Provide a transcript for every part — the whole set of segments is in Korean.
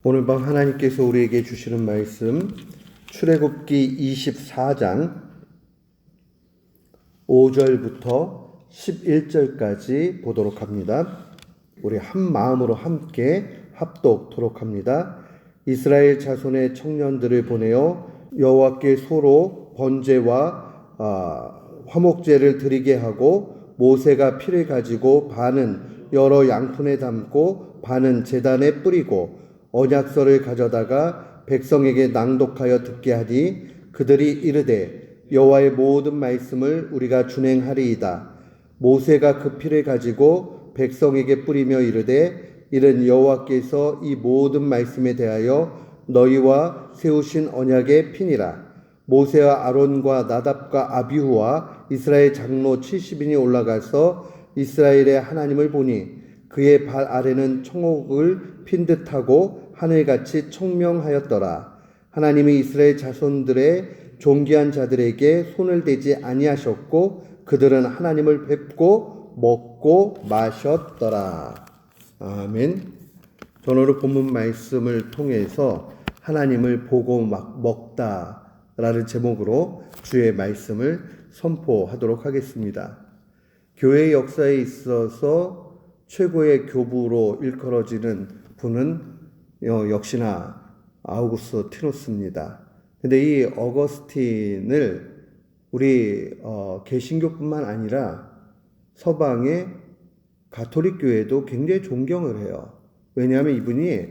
오늘 밤 하나님께서 우리에게 주시는 말씀 출애굽기 24장 5절부터 11절까지 보도록 합니다. 우리 한 마음으로 함께 합독토록 합니다. 이스라엘 자손의 청년들을 보내어 여호와께 소로 번제와 화목제를 드리게 하고 모세가 피를 가지고 반은 여러 양푼에 담고 반은 제단에 뿌리고 언약서를 가져다가 백성에게 낭독하여 듣게 하니 그들이 이르되 여호와의 모든 말씀을 우리가 준행하리이다. 모세가 그 피를 가지고 백성에게 뿌리며 이르되 이는 여호와께서 이 모든 말씀에 대하여 너희와 세우신 언약의 피니라. 모세와 아론과 나답과 아비후와 이스라엘 장로 70인이 올라가서 이스라엘의 하나님을 보니 그의 발 아래는 청옥을 핀 듯하고 하늘같이 청명하였더라. 하나님이 이스라엘 자손들의 존귀한 자들에게 손을 대지 아니하셨고 그들은 하나님을 뵙고 먹고 마셨더라. 아멘. 저는 오늘 본문 말씀을 통해서 하나님을 보고 먹다라는 제목으로 주의 말씀을 선포하도록 하겠습니다. 교회의 역사에 있어서 최고의 교부로 일컬어지는 분은 역시나 아우구스티누스입니다. 근데 이 어거스틴을 우리 개신교뿐만 아니라 서방의 가톨릭 교회도 굉장히 존경을 해요. 왜냐하면 이분이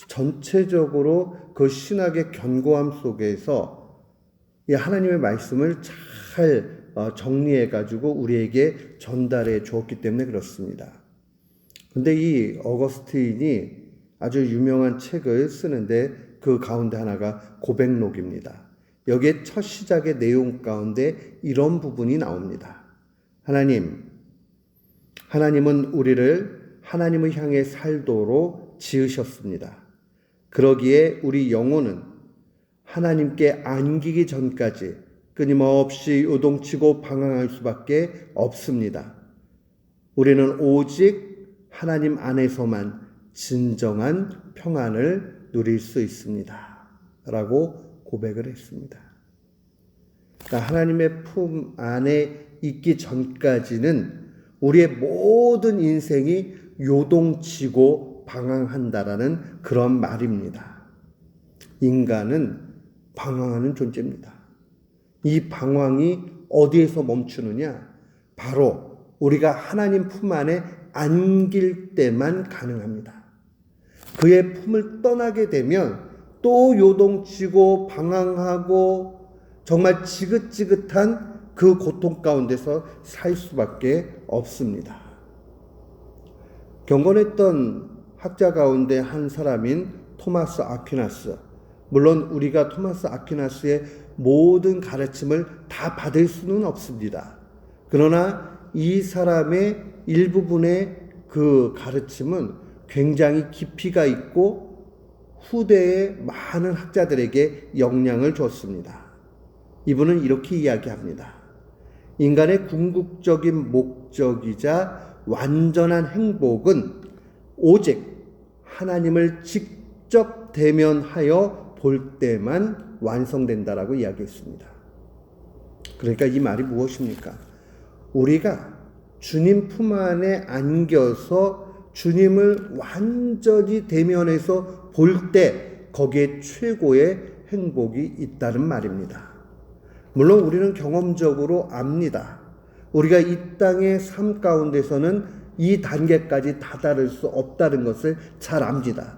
전체적으로 그 신학의 견고함 속에서 이 하나님의 말씀을 잘 정리해 가지고 우리에게 전달해 주었기 때문에 그렇습니다. 근데 이 어거스틴이 아주 유명한 책을 쓰는데 그 가운데 하나가 고백록입니다. 여기에 첫 시작의 내용 가운데 이런 부분이 나옵니다. 하나님은 우리를 하나님을 향해 살도록 지으셨습니다. 그러기에 우리 영혼은 하나님께 안기기 전까지 끊임없이 요동치고 방황할 수밖에 없습니다. 우리는 오직 하나님 안에서만 진정한 평안을 누릴 수 있습니다. 라고 고백을 했습니다. 그러니까 하나님의 품 안에 있기 전까지는 우리의 모든 인생이 요동치고 방황한다라는 그런 말입니다. 인간은 방황하는 존재입니다. 이 방황이 어디에서 멈추느냐? 바로 우리가 하나님 품 안에 안길 때만 가능합니다. 그의 품을 떠나게 되면 또 요동치고 방황하고 정말 지긋지긋한 그 고통 가운데서 살 수밖에 없습니다. 경건했던 학자 가운데 한 사람인 토마스 아퀴나스. 물론 우리가 토마스 아퀴나스의 모든 가르침을 다 받을 수는 없습니다. 그러나 이 사람의 일부분의 그 가르침은 굉장히 깊이가 있고 후대의 많은 학자들에게 영향을 줬습니다. 이분은 이렇게 이야기합니다. 인간의 궁극적인 목적이자 완전한 행복은 오직 하나님을 직접 대면하여 볼 때만 완성된다라고 이야기했습니다. 그러니까 이 말이 무엇입니까? 우리가 주님 품 안에 안겨서 주님을 완전히 대면해서 볼 때 거기에 최고의 행복이 있다는 말입니다. 물론 우리는 경험적으로 압니다. 우리가 이 땅의 삶 가운데서는 이 단계까지 다다를 수 없다는 것을 잘 압니다.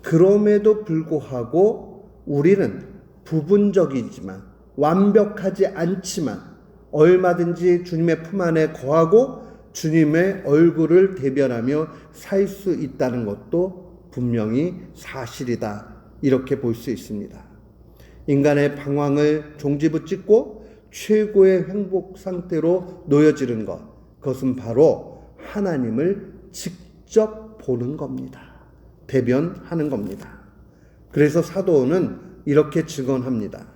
그럼에도 불구하고 우리는 부분적이지만 완벽하지 않지만 얼마든지 주님의 품 안에 거하고 주님의 얼굴을 대변하며 살 수 있다는 것도 분명히 사실이다. 이렇게 볼 수 있습니다. 인간의 방황을 종지부짓고 최고의 행복 상태로 놓여지는 것, 그것은 바로 하나님을 직접 보는 겁니다. 대변하는 겁니다. 그래서 사도는 이렇게 증언합니다.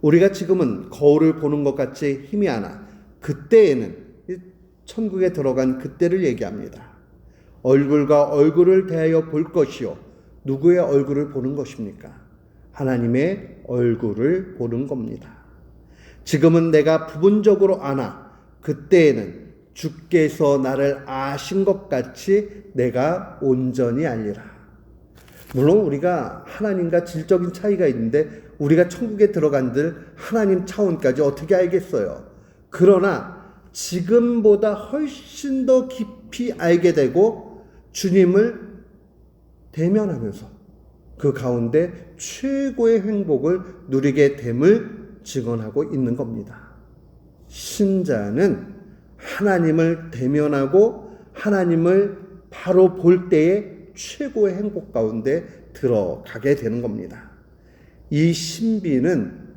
우리가 지금은 거울을 보는 것 같이 희미하나 그때에는 천국에 들어간 그때를 얘기합니다. 얼굴과 얼굴을 대하여 볼 것이요 누구의 얼굴을 보는 것입니까? 하나님의 얼굴을 보는 겁니다. 지금은 내가 부분적으로 아나 그때에는 주께서 나를 아신 것 같이 내가 온전히 알리라. 물론 우리가 하나님과 질적인 차이가 있는데 우리가 천국에 들어간들 하나님 차원까지 어떻게 알겠어요? 그러나 지금보다 훨씬 더 깊이 알게 되고 주님을 대면하면서 그 가운데 최고의 행복을 누리게 됨을 증언하고 있는 겁니다. 신자는 하나님을 대면하고 하나님을 바로 볼 때에 최고의 행복 가운데 들어가게 되는 겁니다. 이 신비는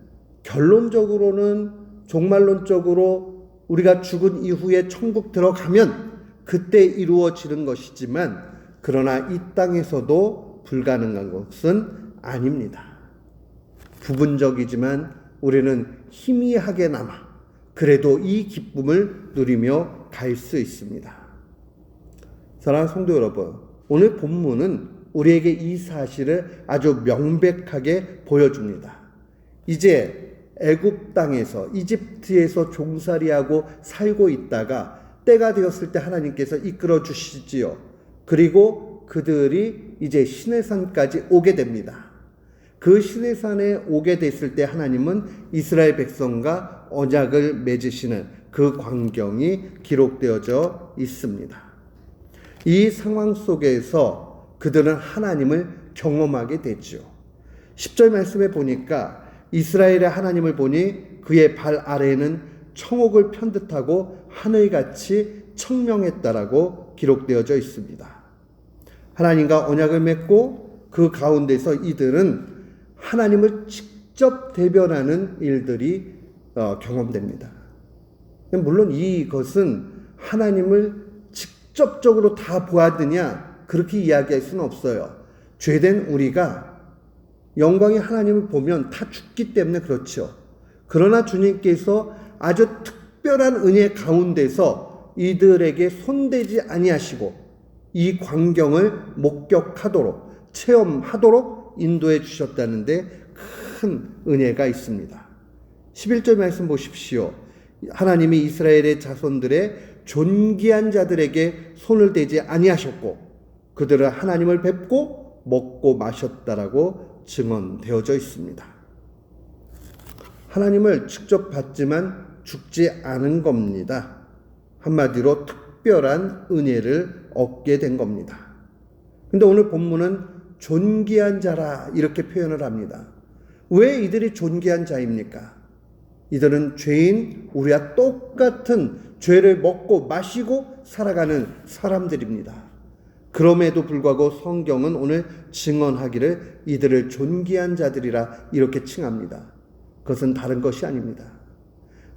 결론적으로는 종말론적으로 우리가 죽은 이후에 천국 들어가면 그때 이루어지는 것이지만 그러나 이 땅에서도 불가능한 것은 아닙니다. 부분적이지만 우리는 희미하게나마 그래도 이 기쁨을 누리며 갈 수 있습니다. 사랑하는 성도 여러분, 오늘 본문은 우리에게 이 사실을 아주 명백하게 보여줍니다. 이제 애굽 땅에서 이집트에서 종살이하고 살고 있다가 때가 되었을 때 하나님께서 이끌어 주시지요. 그리고 그들이 이제 시내산까지 오게 됩니다. 그 시내산에 오게 됐을 때 하나님은 이스라엘 백성과 언약을 맺으시는 그 광경이 기록되어져 있습니다. 이 상황 속에서 그들은 하나님을 경험하게 되죠. 10절 말씀에 보니까 이스라엘의 하나님을 보니 그의 발 아래에는 청옥을 편듯하고 하늘같이 청명했다라고 기록되어져 있습니다. 하나님과 언약을 맺고 그 가운데서 이들은 하나님을 직접 대변하는 일들이 경험됩니다. 물론 이것은 하나님을 직접적으로 다 보았느냐 그렇게 이야기할 수는 없어요. 죄된 우리가 영광의 하나님을 보면 다 죽기 때문에 그렇죠. 그러나 주님께서 아주 특별한 은혜 가운데서 이들에게 손대지 아니하시고 이 광경을 목격하도록 체험하도록 인도해 주셨다는데 큰 은혜가 있습니다. 11절 말씀 보십시오. 하나님이 이스라엘의 자손들의 존귀한 자들에게 손을 대지 아니하셨고 그들은 하나님을 뵙고 먹고 마셨다라고 증언되어져 있습니다. 하나님을 직접 봤지만 죽지 않은 겁니다. 한마디로 특별한 은혜를 얻게 된 겁니다. 근데 오늘 본문은 존귀한 자라 이렇게 표현을 합니다. 왜 이들이 존귀한 자입니까? 이들은 죄인 우리와 똑같은 죄를 먹고 마시고 살아가는 사람들입니다. 그럼에도 불구하고 성경은 오늘 증언하기를 이들을 존귀한 자들이라 이렇게 칭합니다. 그것은 다른 것이 아닙니다.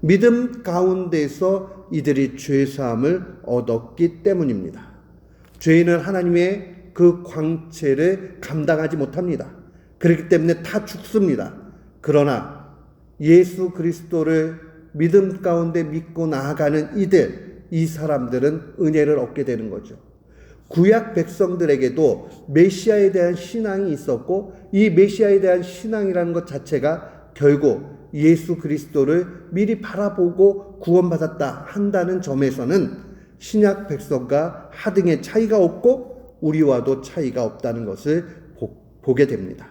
믿음 가운데서 이들이 죄사함을 얻었기 때문입니다. 죄인은 하나님의 그 광채를 감당하지 못합니다. 그렇기 때문에 다 죽습니다. 그러나 예수 그리스도를 믿음 가운데 믿고 나아가는 이 사람들은 은혜를 얻게 되는 거죠. 구약 백성들에게도 메시아에 대한 신앙이 있었고 이 메시아에 대한 신앙이라는 것 자체가 결국 예수 그리스도를 미리 바라보고 구원받았다 한다는 점에서는 신약 백성과 하등의 차이가 없고 우리와도 차이가 없다는 것을 보게 됩니다.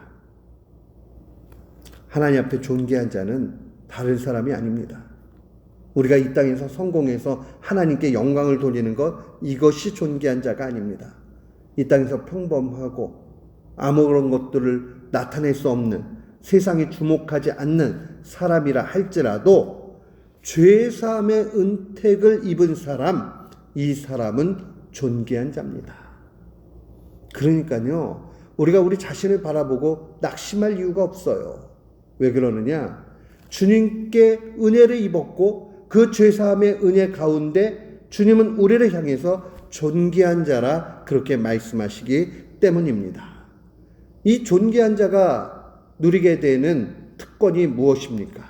하나님 앞에 존귀한 자는 다른 사람이 아닙니다. 우리가 이 땅에서 성공해서 하나님께 영광을 돌리는 것, 이것이 존귀한 자가 아닙니다. 이 땅에서 평범하고 아무런 것들을 나타낼 수 없는, 세상이 주목하지 않는 사람이라 할지라도 죄사함의 은택을 입은 사람, 이 사람은 존귀한 자입니다. 그러니까요, 우리가 우리 자신을 바라보고 낙심할 이유가 없어요. 왜 그러느냐? 주님께 은혜를 입었고 그 죄사함의 은혜 가운데 주님은 우리를 향해서 존귀한 자라 그렇게 말씀하시기 때문입니다. 이 존귀한 자가 누리게 되는 특권이 무엇입니까?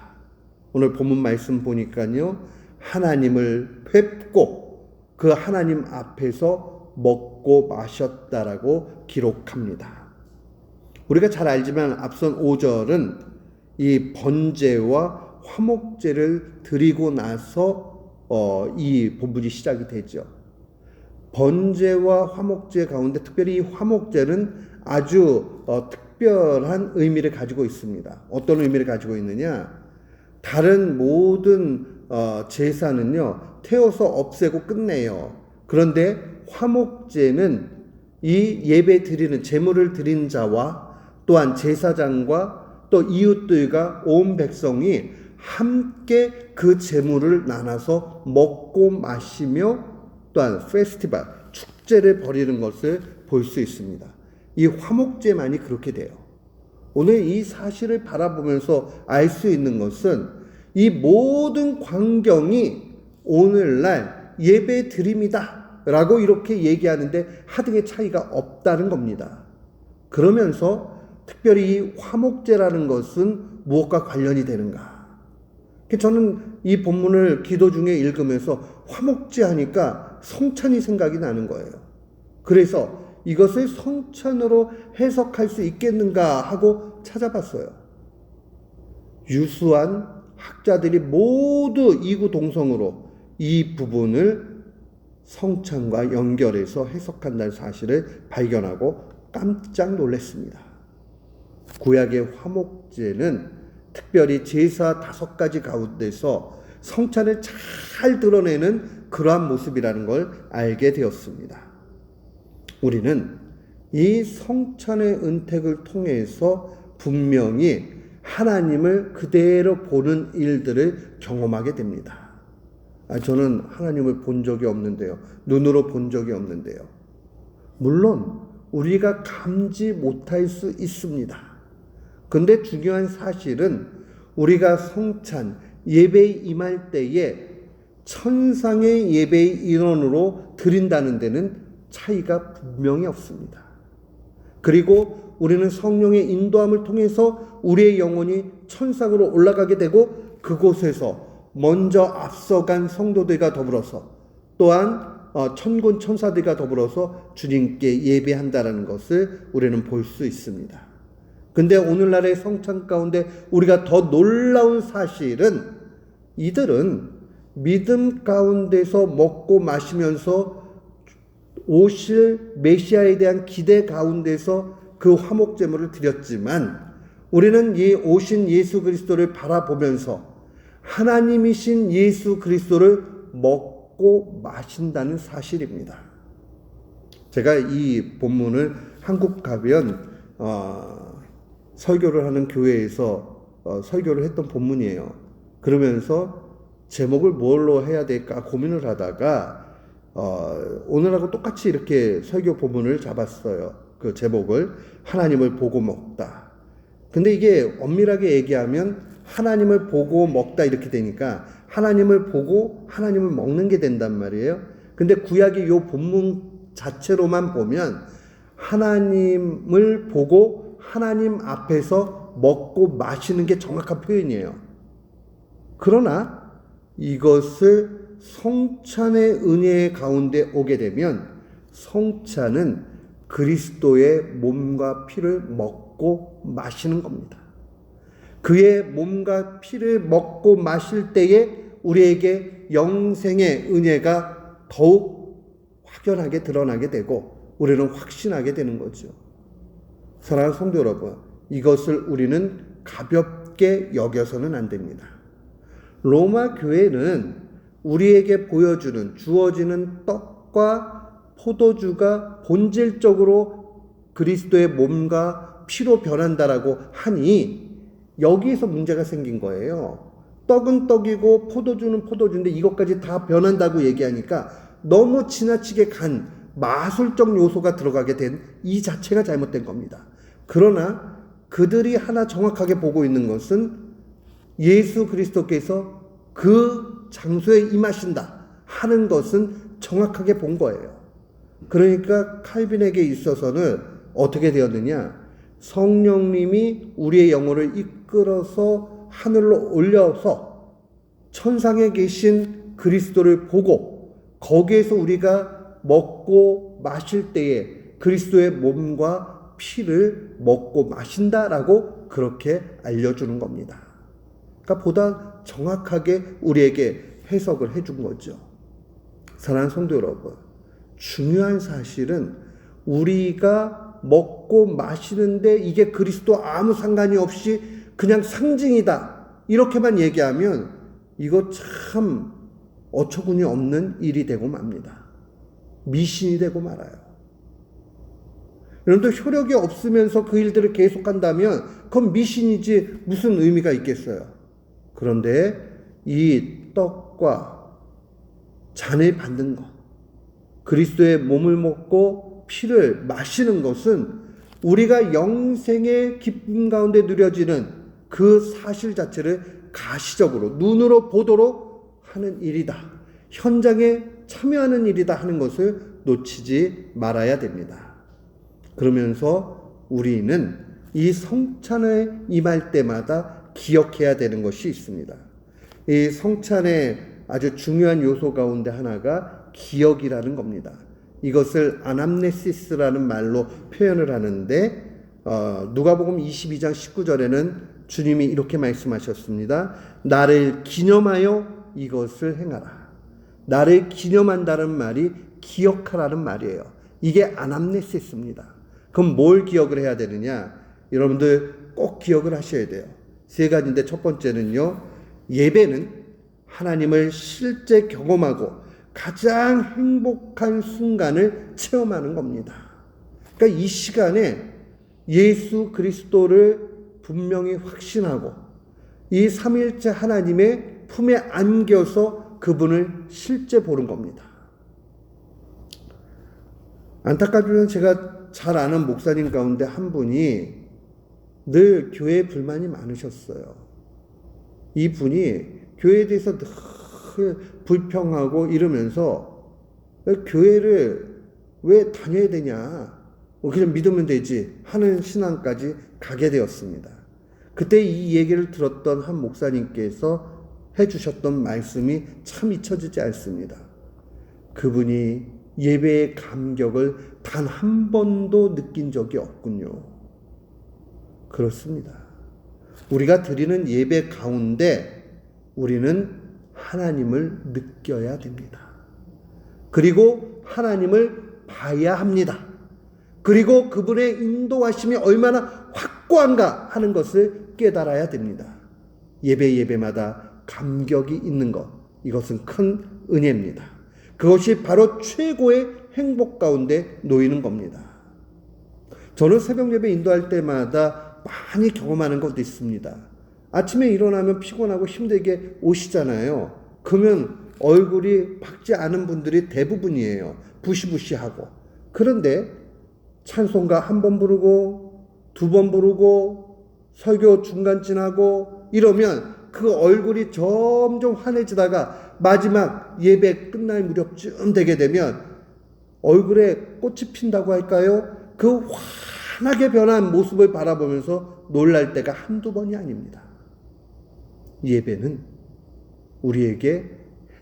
오늘 본문 말씀 보니까요, 하나님을 뵙고 그 하나님 앞에서 먹고 마셨다라고 기록합니다. 우리가 잘 알지만 앞선 5절은 이 번제와 화목제를 드리고 나서 이 본문이 시작이 되죠. 번제와 화목제 가운데 특별히 이 화목제는 아주 특별한 의미를 가지고 있습니다. 어떤 의미를 가지고 있느냐? 다른 모든 제사는요, 태워서 없애고 끝내요. 그런데 화목제는 이 예배 드리는 제물을 드린 자와 또한 제사장과 또 이웃들과 온 백성이 함께 그 제물을 나눠서 먹고 마시며 또한 페스티벌, 축제를 벌이는 것을 볼 수 있습니다. 이 화목제만이 그렇게 돼요. 오늘 이 사실을 바라보면서 알 수 있는 것은 이 모든 광경이 오늘날 예배 드림이다 라고 이렇게 얘기하는데 하등의 차이가 없다는 겁니다. 그러면서 특별히 이 화목제라는 것은 무엇과 관련이 되는가? 저는 이 본문을 기도 중에 읽으면서 화목제 하니까 성찬이 생각이 나는 거예요. 그래서 이것을 성찬으로 해석할 수 있겠는가 하고 찾아봤어요. 유수한 학자들이 모두 이구동성으로 이 부분을 성찬과 연결해서 해석한다는 사실을 발견하고 깜짝 놀랐습니다. 구약의 화목제는 특별히 제사 5가지 가운데서 성찬을 잘 드러내는 그러한 모습이라는 걸 알게 되었습니다. 우리는 이 성찬의 은택을 통해서 분명히 하나님을 그대로 보는 일들을 경험하게 됩니다. 저는 하나님을 본 적이 없는데요. 눈으로 본 적이 없는데요. 물론 우리가 감지 못할 수 있습니다. 근데 중요한 사실은 우리가 성찬, 예배에 임할 때에 천상의 예배의 일원으로 드린다는 데는 차이가 분명히 없습니다. 그리고 우리는 성령의 인도함을 통해서 우리의 영혼이 천상으로 올라가게 되고 그곳에서 먼저 앞서간 성도들과 더불어서 또한 천군 천사들과 더불어서 주님께 예배한다는 것을 우리는 볼 수 있습니다. 근데 오늘날의 성찬 가운데 우리가 더 놀라운 사실은 이들은 믿음 가운데서 먹고 마시면서 오실 메시아에 대한 기대 가운데서 그 화목제물을 드렸지만 우리는 이 오신 예수 그리스도를 바라보면서 하나님이신 예수 그리스도를 먹고 마신다는 사실입니다. 제가 이 본문을 한국 가면 설교를 하는 교회에서 설교를 했던 본문이에요. 그러면서 제목을 뭘로 해야 될까 고민을 하다가 오늘하고 똑같이 이렇게 설교 본문을 잡았어요. 그 제목을 하나님을 보고 먹다. 근데 이게 엄밀하게 얘기하면 하나님을 보고 먹다 이렇게 되니까 하나님을 보고 하나님을 먹는 게 된단 말이에요. 근데 구약의 요 본문 자체로만 보면 하나님을 보고 하나님 앞에서 먹고 마시는 게 정확한 표현이에요. 그러나 이것을 성찬의 은혜 가운데 오게 되면 성찬은 그리스도의 몸과 피를 먹고 마시는 겁니다. 그의 몸과 피를 먹고 마실 때에 우리에게 영생의 은혜가 더욱 확연하게 드러나게 되고 우리는 확신하게 되는 거죠. 사랑하는 성도 여러분, 이것을 우리는 가볍게 여겨서는 안 됩니다. 로마 교회는 우리에게 보여주는 주어지는 떡과 포도주가 본질적으로 그리스도의 몸과 피로 변한다라고 하니 여기에서 문제가 생긴 거예요. 떡은 떡이고 포도주는 포도주인데 이것까지 다 변한다고 얘기하니까 너무 지나치게 간 마술적 요소가 들어가게 된 이 자체가 잘못된 겁니다. 그러나 그들이 하나 정확하게 보고 있는 것은 예수 그리스도께서 그 장소에 임하신다 하는 것은 정확하게 본 거예요. 그러니까 칼빈에게 있어서는 어떻게 되었느냐? 성령님이 우리의 영혼을 이끌어서 하늘로 올려서 천상에 계신 그리스도를 보고 거기에서 우리가 먹고 마실 때에 그리스도의 몸과 피를 먹고 마신다라고 그렇게 알려주는 겁니다. 그러니까 보다 정확하게 우리에게 해석을 해준 거죠. 사랑하는 성도 여러분, 중요한 사실은 우리가 먹고 마시는데 이게 그리스도 아무 상관이 없이 그냥 상징이다 이렇게만 얘기하면 이거 참 어처구니 없는 일이 되고 맙니다. 미신이 되고 말아요. 여러분들 효력이 없으면서 그 일들을 계속한다면 그건 미신이지 무슨 의미가 있겠어요. 그런데 이 떡과 잔을 받는 것, 그리스도의 몸을 먹고 피를 마시는 것은 우리가 영생의 기쁨 가운데 누려지는 그 사실 자체를 가시적으로 눈으로 보도록 하는 일이다. 현장에 참여하는 일이다 하는 것을 놓치지 말아야 됩니다. 그러면서 우리는 이 성찬에 임할 때마다 기억해야 되는 것이 있습니다. 이 성찬의 아주 중요한 요소 가운데 하나가 기억이라는 겁니다. 이것을 아남네시스라는 말로 표현을 하는데 누가복음 22장 19절에는 주님이 이렇게 말씀하셨습니다. 나를 기념하여 이것을 행하라. 나를 기념한다는 말이 기억하라는 말이에요. 이게 아남네시스입니다. 그럼 뭘 기억을 해야 되느냐? 여러분들 꼭 기억을 하셔야 돼요. 세 가지인데 첫 번째는요. 예배는 하나님을 실제 경험하고 가장 행복한 순간을 체험하는 겁니다. 그러니까 이 시간에 예수 그리스도를 분명히 확신하고 이 삼위일체 하나님의 품에 안겨서 그분을 실제 보는 겁니다. 안타깝게는 제가 잘 아는 목사님 가운데 한 분이 늘 교회에 불만이 많으셨어요. 이 분이 교회에 대해서 늘 불평하고 이러면서 교회를 왜 다녀야 되냐, 그냥 믿으면 되지 하는 신앙까지 가게 되었습니다. 그때 이 얘기를 들었던 한 목사님께서 해주셨던 말씀이 참 잊혀지지 않습니다. 그분이 예배의 감격을 단 한 번도 느낀 적이 없군요. 그렇습니다. 우리가 드리는 예배 가운데 우리는 하나님을 느껴야 됩니다. 그리고 하나님을 봐야 합니다. 그리고 그분의 인도하심이 얼마나 확고한가 하는 것을 깨달아야 됩니다. 예배마다 감격이 있는 것, 이것은 큰 은혜입니다. 그것이 바로 최고의 행복 가운데 놓이는 겁니다. 저는 새벽 예배 인도할 때마다 많이 경험하는 것도 있습니다. 아침에 일어나면 피곤하고 힘들게 오시잖아요. 그러면 얼굴이 밝지 않은 분들이 대부분이에요. 부시부시하고. 그런데 찬송가 한 번 부르고 두 번 부르고 설교 중간 지나고 이러면 그 얼굴이 점점 환해지다가 마지막 예배 끝날 무렵쯤 되게 되면 얼굴에 꽃이 핀다고 할까요? 그 환하게 변한 모습을 바라보면서 놀랄 때가 한두 번이 아닙니다. 예배는 우리에게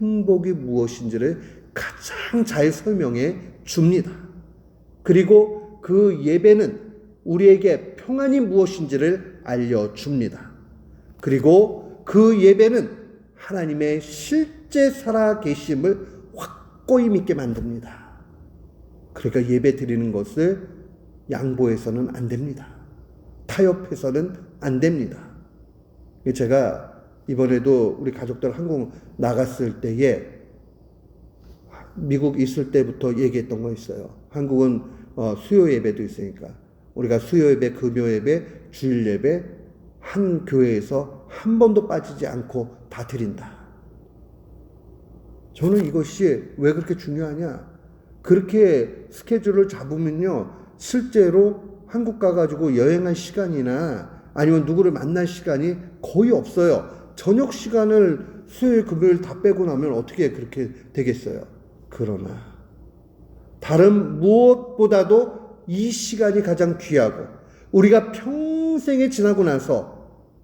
행복이 무엇인지를 가장 잘 설명해 줍니다. 그리고 그 예배는 우리에게 평안이 무엇인지를 알려줍니다. 그리고 그 예배는 하나님의 실제 살아계심을 확고히 믿게 만듭니다. 그러니까 예배 드리는 것을 양보해서는 안 됩니다. 타협해서는 안 됩니다. 제가 이번에도 우리 가족들 한국 나갔을 때에 미국 있을 때부터 얘기했던 거 있어요. 한국은 수요 예배도 있으니까 우리가 수요 예배, 금요 예배, 주일 예배 한 교회에서 한 번도 빠지지 않고 다 드린다. 저는 이것이 왜 그렇게 중요하냐? 그렇게 스케줄을 잡으면요, 실제로 한국 가가지고 여행할 시간이나 아니면 누구를 만날 시간이 거의 없어요. 저녁 시간을 수요일, 금요일 다 빼고 나면 어떻게 그렇게 되겠어요? 그러나 다른 무엇보다도 이 시간이 가장 귀하고 우리가 평생에 지나고 나서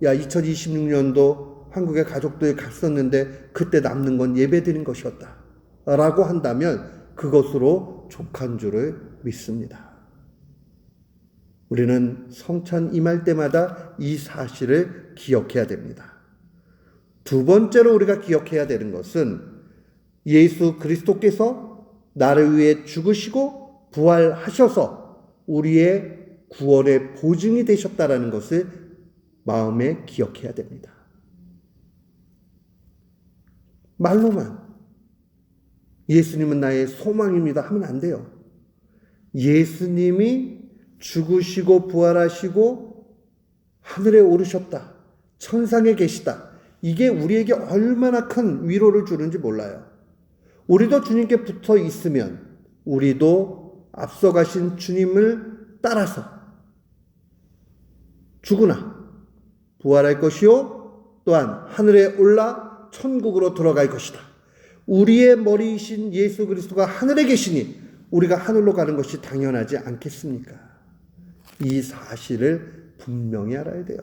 2026년도 한국에 가족들이 갔었는데 그때 남는 건 예배드린 것이었다 라고 한다면 그것으로 족한 줄을 믿습니다. 우리는 성찬 임할 때마다 이 사실을 기억해야 됩니다. 두 번째로 우리가 기억해야 되는 것은 예수 그리스도께서 나를 위해 죽으시고 부활하셔서 우리의 구원의 보증이 되셨다라는 것을 마음에 기억해야 됩니다. 말로만 예수님은 나의 소망입니다 하면 안 돼요. 예수님이 죽으시고 부활하시고 하늘에 오르셨다, 천상에 계시다, 이게 우리에게 얼마나 큰 위로를 주는지 몰라요. 우리도 주님께 붙어 있으면 우리도 앞서가신 주님을 따라서 죽으나 부활할 것이요 또한 하늘에 올라 천국으로 들어갈 것이다. 우리의 머리이신 예수 그리스도가 하늘에 계시니 우리가 하늘로 가는 것이 당연하지 않겠습니까? 이 사실을 분명히 알아야 돼요.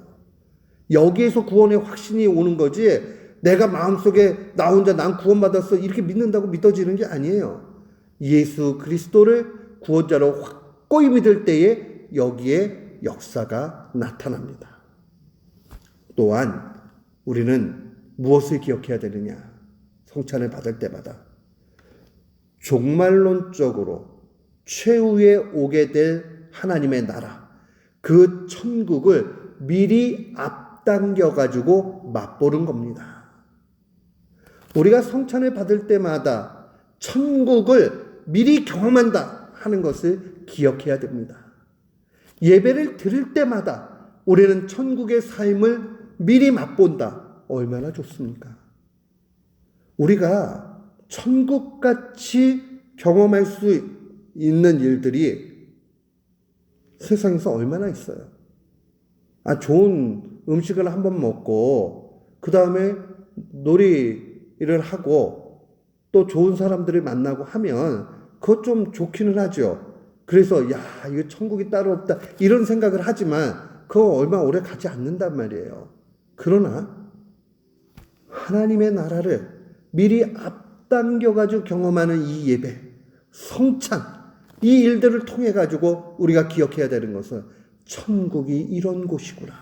여기에서 구원의 확신이 오는 거지, 내가 마음속에 나 혼자 난 구원받았어 이렇게 믿는다고 믿어지는 게 아니에요. 예수 그리스도를 구원자로 확고히 믿을 때에 여기에 역사가 나타납니다. 또한 우리는 무엇을 기억해야 되느냐? 성찬을 받을 때마다 종말론적으로 최후에 오게 될 하나님의 나라, 그 천국을 미리 앞당겨 가지고 맛보는 겁니다. 우리가 성찬을 받을 때마다 천국을 미리 경험한다 하는 것을 기억해야 됩니다. 예배를 드릴 때마다 우리는 천국의 삶을 미리 맛본다. 얼마나 좋습니까? 우리가 천국같이 경험할 수 있는 일들이 세상에서 얼마나 있어요. 좋은 음식을 한번 먹고 그 다음에 놀이를 하고 또 좋은 사람들을 만나고 하면 그것 좀 좋기는 하죠. 그래서 이거 천국이 따로 없다 이런 생각을 하지만 그거 얼마 오래 가지 않는단 말이에요. 그러나 하나님의 나라를 미리 앞당겨가지고 경험하는 이 예배, 성찬, 이 일들을 통해 가지고 우리가 기억해야 되는 것은 천국이 이런 곳이구나.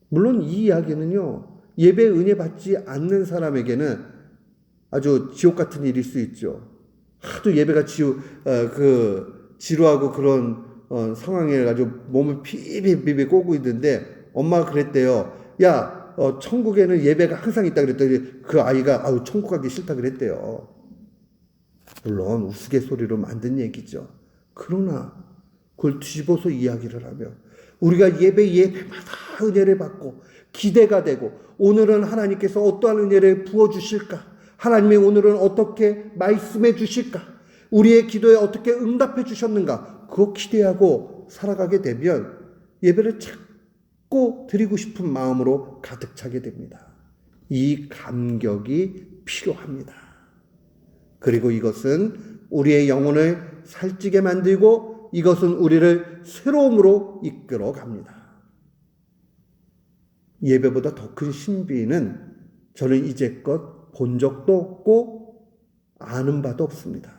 물론 이 이야기는요, 예배 은혜 받지 않는 사람에게는 아주 지옥 같은 일일 수 있죠. 하도 예배가 지루하고 그런 상황에 가지고 몸을 비비비비 꼬고 있는데 엄마가 그랬대요. 천국에는 예배가 항상 있다 그랬더니 그 아이가 천국 가기 싫다 그랬대요. 물론 우스갯소리로 만든 얘기죠. 그러나 그걸 뒤집어서 이야기를 하며 우리가 예배마다 은혜를 받고 기대가 되고 오늘은 하나님께서 어떠한 은혜를 부어주실까? 하나님이 오늘은 어떻게 말씀해 주실까? 우리의 기도에 어떻게 응답해 주셨는가? 그거 기대하고 살아가게 되면 예배를 자꾸 드리고 싶은 마음으로 가득 차게 됩니다. 이 감격이 필요합니다. 그리고 이것은 우리의 영혼을 살찌게 만들고 이것은 우리를 새로움으로 이끌어 갑니다. 예배보다 더 큰 신비는 저는 이제껏 본 적도 없고 아는 바도 없습니다.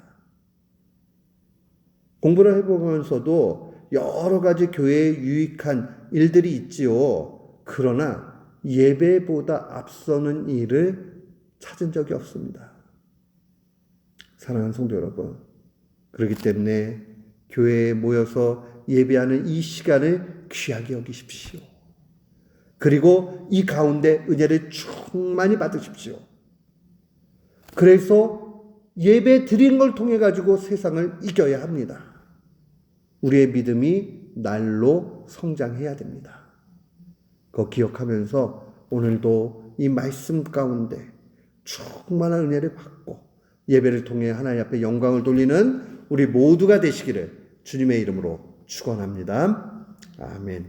공부를 해보면서도 여러 가지 교회에 유익한 일들이 있지요. 그러나 예배보다 앞서는 일을 찾은 적이 없습니다. 사랑하는 성도 여러분, 그렇기 때문에 교회에 모여서 예배하는 이 시간을 귀하게 여기십시오. 그리고 이 가운데 은혜를 충만히 받으십시오. 그래서 예배 드리는 걸 통해 가지고 세상을 이겨야 합니다. 우리의 믿음이 날로 성장해야 됩니다. 그거 기억하면서 오늘도 이 말씀 가운데 충만한 은혜를 받고 예배를 통해 하나님 앞에 영광을 돌리는 우리 모두가 되시기를 주님의 이름으로 축원합니다. 아멘.